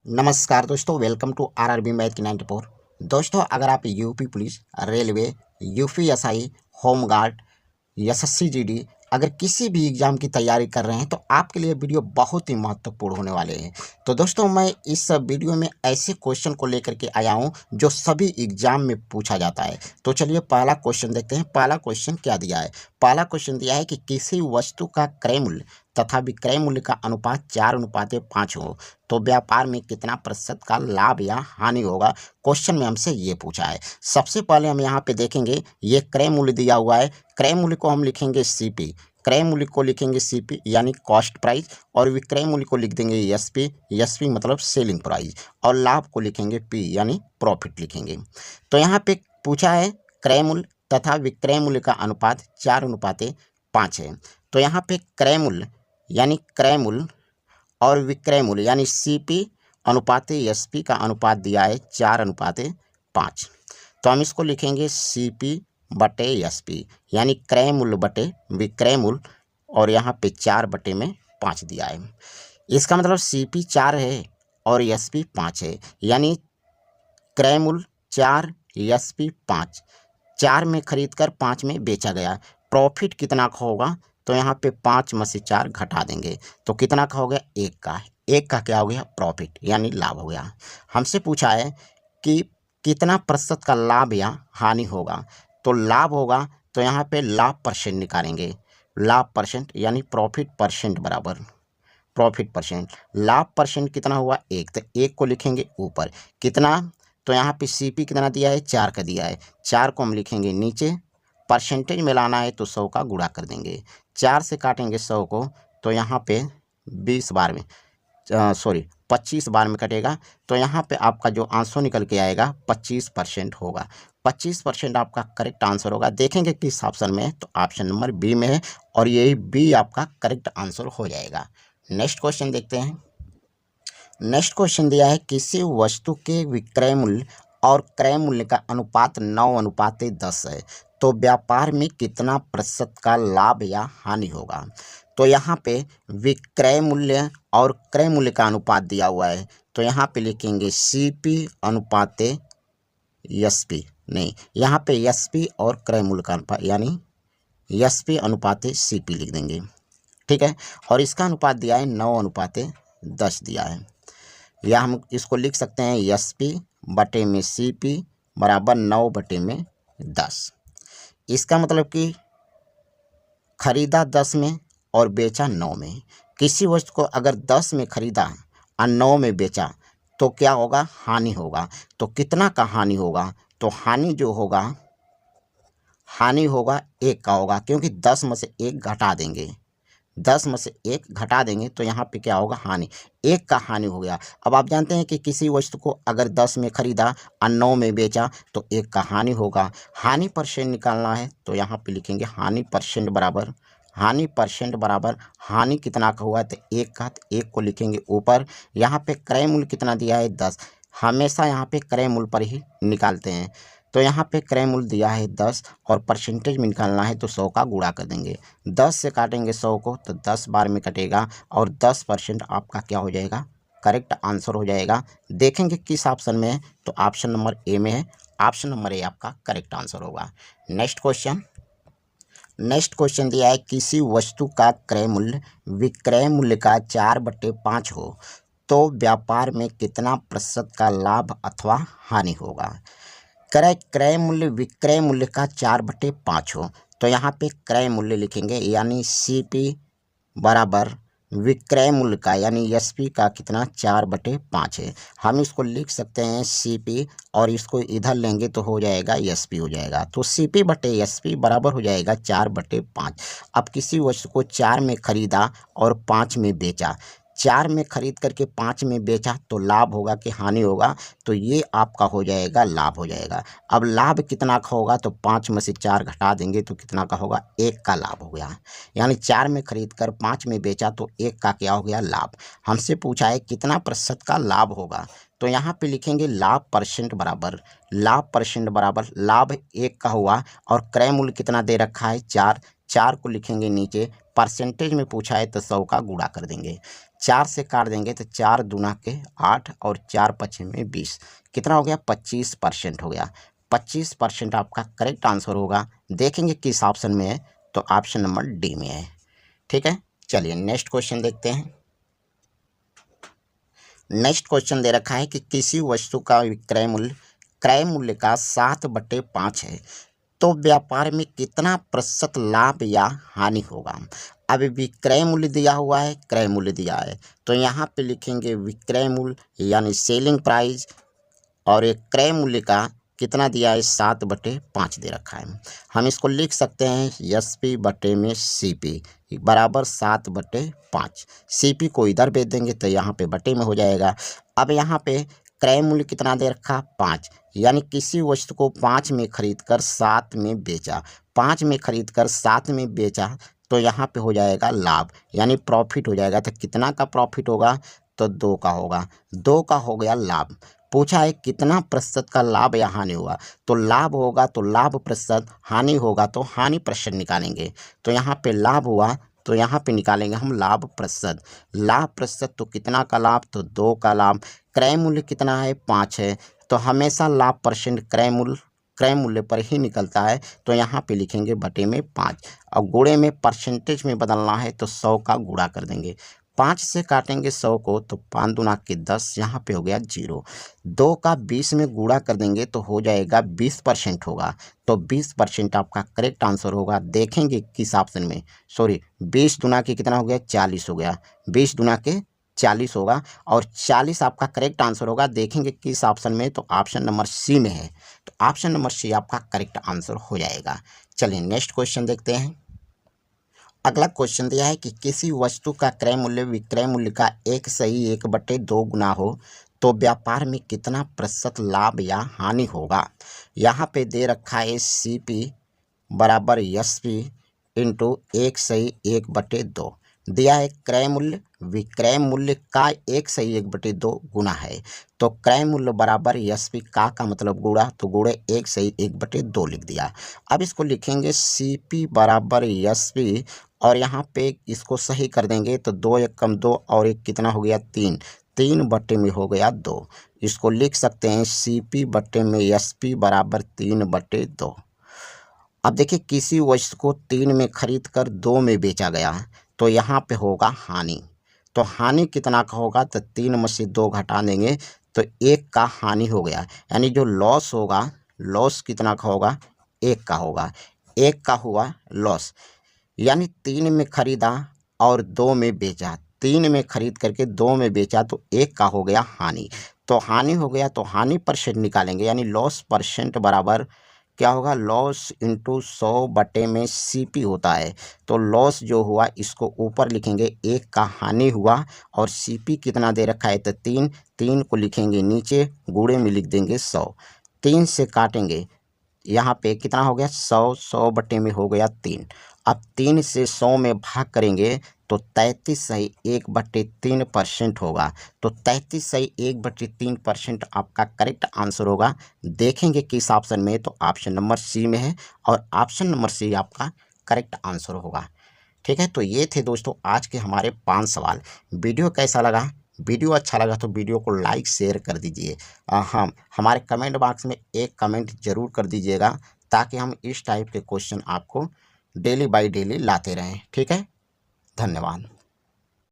नमस्कार दोस्तों, welcome to RRB math की 94। दोस्तों, अगर आप UP police, railway, UPSI, home guard, SSC GD अगर किसी भी एग्ज़ाम की तैयारी कर रहे हैं तो आपके लिए वीडियो बहुत ही महत्वपूर्ण होने वाले हैं। तो दोस्तों, मैं इस वीडियो में ऐसे क्वेश्चन को लेकर के आया हूं जो सभी एग्ज़ाम में पूछा जाता है। तो चलिए पहला क्वेश्चन देखते हैं। पहला क्वेश्चन क्या दिया है? पहला क्वेश्चन दिया है कि किसी वस्तु का क्रय मूल्य तथा विक्रय मूल्य का अनुपात 4:5 हो तो व्यापार में कितना प्रतिशत का लाभ या हानि होगा। क्वेश्चन में हमसे ये पूछा है। सबसे पहले हम यहाँ पे देखेंगे, ये क्रय मूल्य दिया हुआ है। क्रय मूल्य को हम लिखेंगे सीपी, क्रय मूल्य को लिखेंगे सीपी यानी कॉस्ट प्राइस, और विक्रय मूल्य को लिख देंगे एसपी, एसपी मतलब सेलिंग प्राइस, और लाभ को लिखेंगे पी यानी प्रॉफिट लिखेंगे। तो यहाँ पे पूछा है क्रय मूल्य तथा विक्रय मूल्य का अनुपात 4:5 है। तो यहाँ पे क्रय मूल्य यानी क्रय मूल्य और विक्रय मूल्य यानी सीपी अनुपात एसपी का अनुपात दिया है 4:5। तो हम इसको लिखेंगे सीपी बटे एसपी यानी क्रय मूल्य बटे विक्रय मूल्य, और यहाँ पे 4/5 दिया है। इसका मतलब सीपी 4 है और एसपी 5 है, यानी क्रय मूल्य 4, एसपी 5। 4 में खरीद कर 5 में बेचा गया। प्रॉफिट कितना का होगा? तो यहाँ पे 5 में से 4 घटा देंगे तो कितना का हो गया? 1 का। 1 का क्या हो गया? प्रॉफिट यानी लाभ हो गया। हमसे पूछा है कि कितना प्रतिशत का लाभ या हानि होगा। तो लाभ होगा तो यहाँ पे लाभ परसेंट निकालेंगे। लाभ परसेंट यानी प्रॉफिट परसेंट बराबर प्रॉफिट परसेंट। लाभ परसेंट कितना हुआ? 1, तो 1 को लिखेंगे ऊपर। कितना? तो यहाँ पे सीपी कितना दिया है? 4 का दिया है। 4 को हम लिखेंगे नीचे। परसेंटेज में लाना है तो 100 का गुणा कर देंगे। 4 से काटेंगे 100 को तो यहाँ पे 20 बार में 25 बार में कटेगा। तो यहाँ पे आपका जो आंसर निकल के आएगा 25% होगा। 25% आपका करेक्ट आंसर होगा। देखेंगे किस ऑप्शन में है, तो ऑप्शन नंबर बी में है, और यही बी आपका करेक्ट आंसर हो जाएगा। नेक्स्ट क्वेश्चन देखते हैं। नेक्स्ट क्वेश्चन दिया है किसी वस्तु के विक्रय मूल्य और क्रय मूल्य का अनुपात 9:10 है तो व्यापार में कितना प्रतिशत का लाभ या हानि होगा। तो यहाँ पे विक्रय मूल्य और क्रय मूल्य का अनुपात दिया हुआ है, तो यहाँ पे लिखेंगे सीपी अनुपात एसपी, नहीं, यहाँ पे एसपी और क्रय मूल्य का अनुपात यानी एसपी अनुपात सीपी लिख देंगे। ठीक है, और इसका अनुपात दिया है 9:10 दिया है, या हम इसको लिख सकते हैं एसपी बटे में सीपी बराबर 9/10। इसका मतलब कि खरीदा 10 में और बेचा 9 में। किसी वस्तु को अगर 10 में खरीदा और 9 में बेचा तो क्या होगा? हानि होगा। तो कितना का हानि होगा? तो हानि जो होगा, हानि होगा 1 का होगा, क्योंकि 10 में से 1 घटा देंगे। 10 में से 1 घटा देंगे तो यहाँ पे क्या होगा? हानि। 1 का हानि हो गया। अब आप जानते हैं कि किसी वस्तु को अगर 10 में खरीदा और 9 में बेचा तो 1 का हानि होगा। हानि परसेंट निकालना है तो यहाँ पे लिखेंगे हानि परसेंट बराबर हानि कितना का हुआ? तो 1 का, तो 1 को लिखेंगे ऊपर। यहाँ पे क्रय मूल्य कितना दिया है? 10। हमेशा यहाँ पे क्रय मूल्य पर ही निकालते हैं। तो यहाँ पे क्रय मूल्य दिया है 10 और परसेंटेज में निकालना है तो 100 का गुणा कर देंगे। 10 से काटेंगे 100 को तो 10 बार में कटेगा, और 10% आपका क्या हो जाएगा? करेक्ट आंसर हो जाएगा। देखेंगे किस ऑप्शन में है, तो ऑप्शन नंबर ए में है। ऑप्शन नंबर ए आपका करेक्ट आंसर होगा। नेक्स्ट क्वेश्चन दिया है किसी वस्तु का क्रय मूल्य विक्रय मूल्य का 4/5 हो तो व्यापार में कितना प्रतिशत का लाभ अथवा हानि होगा। क्रय मूल्य विक्रय मूल्य का 4/5 हो तो यहाँ पे क्रय मूल्य लिखेंगे यानी सीपी बराबर विक्रय मूल्य का यानी एसपी का कितना? 4/5 है। हम इसको लिख सकते हैं सीपी, और इसको इधर लेंगे तो हो जाएगा एसपी हो जाएगा। तो सीपी बटे एसपी बराबर हो जाएगा 4/5। अब किसी वस्तु को 4 में खरीदा और 5 में बेचा। 4 में खरीद करके 5 में बेचा तो लाभ होगा कि हानि होगा? तो ये आपका हो जाएगा लाभ हो जाएगा। अब लाभ कितना का होगा? तो 5 में से 4 घटा देंगे तो कितना का होगा? 1 का लाभ हो गया। यानी 4 में खरीद कर 5 में बेचा तो 1 का क्या हो गया? लाभ। हमसे पूछा है कितना प्रतिशत का लाभ होगा, तो यहाँ पे लिखेंगे लाभ परसेंट बराबर लाभ 1 का हुआ, और क्रय मूल्य कितना दे रखा है? 4 को लिखेंगे नीचे। परसेंटेज में पूछा है तो 100 का गुणा कर देंगे। 4 से काट देंगे तो 4 दूना के 8 और 4 पचे में 20, कितना हो गया 25% हो गया। 25% आपका करेक्ट आंसर होगा। देखेंगे किस ऑप्शन में है, तो ऑप्शन नंबर डी में है। ठीक है, चलिए नेक्स्ट क्वेश्चन देखते हैं। नेक्स्ट क्वेश्चन दे रखा है कि किसी वस्तु का विक्रय मूल्य का 7/5 है, तो व्यापार में कितना प्रतिशत लाभ या हानि होगा। अब विक्रय मूल्य दिया हुआ है, क्रय मूल्य दिया है, तो यहाँ पे लिखेंगे विक्रय मूल्य यानी सेलिंग प्राइस, और एक क्रय मूल्य का कितना दिया है 7/5 दे रखा है। हम इसको लिख सकते हैं SP बटे में CP बराबर 7/5। CP को इधर भेज देंगे तो यहाँ पे बटे में हो जाएगा। अब यहाँ पे क्रय मूल्य कितना दे रखा 5, यानी किसी वस्तु को 5 में खरीद कर 7 में बेचा, 5 में खरीद कर 7 में बेचा, तो यहाँ पे हो जाएगा लाभ यानी प्रॉफिट हो जाएगा। तो कितना का प्रॉफिट होगा, तो 2 का होगा, 2 का हो गया लाभ। पूछा है कितना प्रतिशत का लाभ या हानि होगा, तो लाभ होगा तो लाभ प्रतिशत, हानि होगा तो हानि प्रतिशत निकालेंगे। तो यहाँ पे लाभ हुआ तो यहाँ पे निकालेंगे हम लाभ प्रतिशत। लाभ प्रतिशत तो कितना का लाभ, तो 2 का लाभ। क्रय मूल्य कितना है 5 है, तो हमेशा लाभ परसेंट क्रय मूल्य पर ही निकलता है, तो यहाँ पे लिखेंगे बटे में 5। और गुणे में परसेंटेज में बदलना है तो 100 का गुणा कर देंगे। 5 से काटेंगे 100 को तो 5 दूना के 10, यहाँ पे हो गया 0। 2 का 20 में गुणा कर देंगे तो हो जाएगा 20% होगा, तो 20% आपका करेक्ट आंसर होगा। देखेंगे किस ऑप्शन में, सॉरी 20 दूना के कितना हो गया 40 हो गया, 20 दूना के 40 होगा और 40 आपका करेक्ट आंसर होगा। देखेंगे किस ऑप्शन में, तो ऑप्शन नंबर सी में है, तो ऑप्शन नंबर सी आपका करेक्ट आंसर हो जाएगा। चलिए नेक्स्ट क्वेश्चन देखते हैं। अगला क्वेश्चन दिया है कि किसी वस्तु का क्रय मूल्य विक्रय मूल्य का 1/2 गुना हो, तो व्यापार में कितना प्रतिशत लाभ या हानि होगा। यहाँ पे दे रखा है CP बराबर SP इंटू 1/1/2 दिया है। क्रय मूल्य विक्रय मूल्य का 1/1/2 गुना है, तो क्रय मूल्य बराबर SP का मतलब गुणा, तो गुणे 1/1/2 लिख दिया। अब इसको लिखेंगे CP बराबर SP, और यहाँ पे इसको सही कर देंगे तो 2 1 कम 2 और 1 कितना हो गया 3, 3 बटे में हो गया 2। इसको लिख सकते हैं CP बटे में SP बराबर 3/2। अब देखिए किसी वस्तु को 3 में खरीद कर 2 में बेचा गया, तो यहाँ पे होगा हानि। तो हानि कितना का होगा, तो 3 में से 2 घटा देंगे तो 1 का हानि हो गया, यानी जो लॉस होगा, लॉस कितना का होगा 1 का होगा, 1 का हुआ लॉस। यानी 3 में खरीदा और 2 में बेचा, 3 में खरीद करके 2 में बेचा तो 1 का हो गया हानि। तो हानि हो गया तो हानि परसेंट निकालेंगे, यानी लॉस परसेंट बराबर क्या होगा, लॉस इंटू 100 बटे में CP होता है। तो लॉस जो हुआ इसको ऊपर लिखेंगे, 1 का हानि हुआ, और CP कितना दे रखा है तो 3, 3 को लिखेंगे नीचे, गुणे में लिख देंगे 100। 3 से काटेंगे, यहाँ पे कितना हो गया 100, 100 बटे में हो गया 3। अब 3 से 100 में भाग करेंगे तो 33/1/3% होगा, तो 33/1/3% आपका करेक्ट आंसर होगा। देखेंगे किस ऑप्शन में, तो ऑप्शन नंबर सी में है, और ऑप्शन नंबर सी आपका करेक्ट आंसर होगा। ठीक है, तो ये थे दोस्तों आज के हमारे 5 सवाल। वीडियो कैसा लगा, वीडियो अच्छा लगा तो वीडियो को लाइक शेयर कर दीजिए। हाँ, हमारे कमेंट बॉक्स में एक कमेंट ज़रूर कर दीजिएगा, ताकि हम इस टाइप के क्वेश्चन आपको डेली बाय डेली लाते रहें। ठीक है, धन्यवाद।